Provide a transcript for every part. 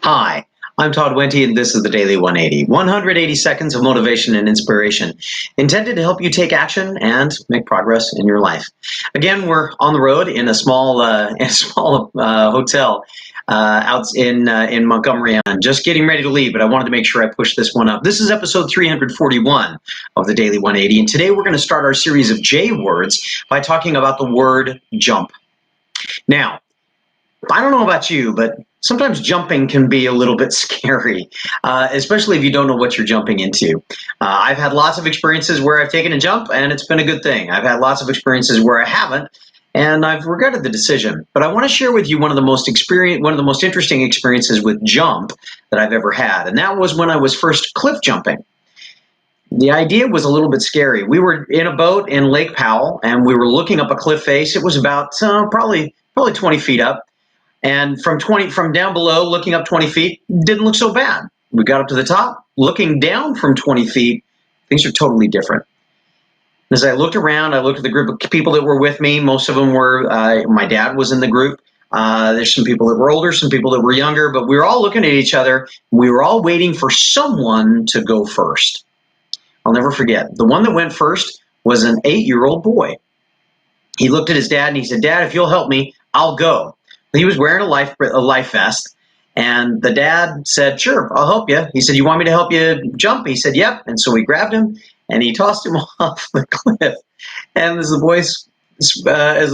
Hi, I'm Todd Wente, and this is the Daily 180. 180 seconds of motivation and inspiration intended to help you take action and make progress in your life. Again, we're on the road in a small, hotel out in Montgomery. I'm just getting ready to leave, but I wanted to make sure I push this one up. This is episode 341 of the Daily 180, and today we're going to start our series of J words by talking about the word jump. Now, I don't know about you, but sometimes jumping can be a little bit scary, especially if you don't know what you're jumping into. I've had lots of experiences where I've taken a jump and it's been a good thing. I've had lots of experiences where I haven't, and I've regretted the decision. But I want to share with you one of the most interesting experiences with jump that I've ever had, and that was when I was first cliff jumping. The idea was a little bit scary. We were in a boat in Lake Powell, and we were looking up a cliff face. It was about probably 20 feet up. And from down below, looking up 20 feet, didn't look so bad. We got up to the top, looking down from 20 feet, things are totally different. As I looked around, I looked at the group of people that were with me. Most of them were, my dad was in the group. There's some people that were older, some people that were younger, but we were all looking at each other. We were all waiting for someone to go first. I'll never forget. The one that went first was an 8-year-old boy. He looked at his dad and he said, "Dad, if you'll help me, I'll go." He was wearing a life vest, and the dad said, "Sure, I'll help you." He said, "You want me to help you jump?" He said, "Yep." And so we grabbed him and he tossed him off the cliff. And as the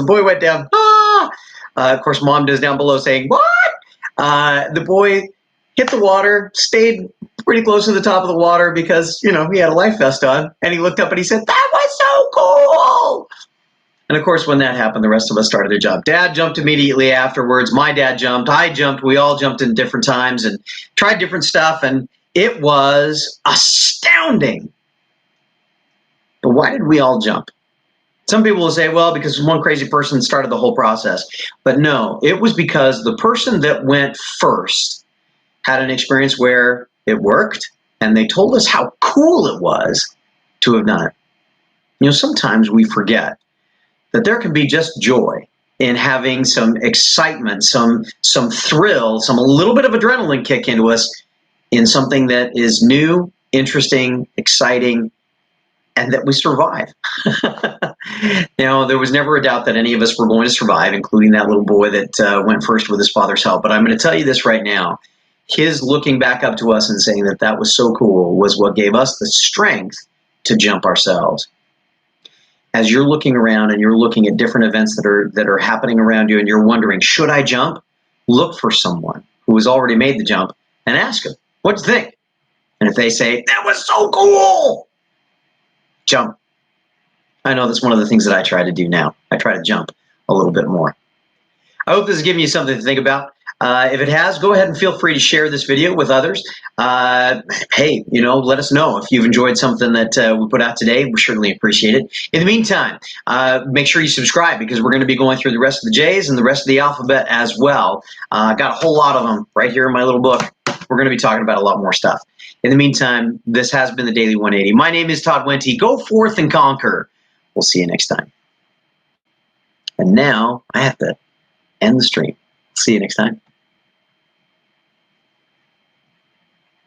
boy went down, of course, Mom is down below saying, "What?" The boy hit the water, stayed pretty close to the top of the water because he had a life vest on, and he looked up and he said, "That was so cool." And of course, when that happened, the rest of us started to jump. Dad jumped immediately afterwards. My dad jumped. I jumped. We all jumped in different times and tried different stuff. And it was astounding. But why did we all jump? Some people will say, well, because one crazy person started the whole process. But no, it was because the person that went first had an experience where it worked. And they told us how cool it was to have done it. Sometimes we forget that there can be just joy in having some excitement, some thrill, a little bit of adrenaline kick into us in something that is new, interesting, exciting, and that we survive. There was never a doubt that any of us were going to survive, including that little boy that went first with his father's help. But I'm going to tell you this right now. His looking back up to us and saying that was so cool was what gave us the strength to jump ourselves. As you're looking around and you're looking at different events that are happening around you and you're wondering, should I jump? Look for someone who has already made the jump and ask them, what do you think? And if they say, that was so cool, jump. I know that's one of the things that I try to do now. I try to jump a little bit more. I hope this is giving you something to think about. If it has, go ahead and feel free to share this video with others. Hey, let us know if you've enjoyed something that we put out today. We certainly appreciate it. In the meantime, make sure you subscribe because we're going to be going through the rest of the J's and the rest of the alphabet as well. Got a whole lot of them right here in my little book. We're going to be talking about a lot more stuff. In the meantime, this has been the Daily 180. My name is Todd Wente. Go forth and conquer. We'll see you next time. And now I have to end the stream. See you next time.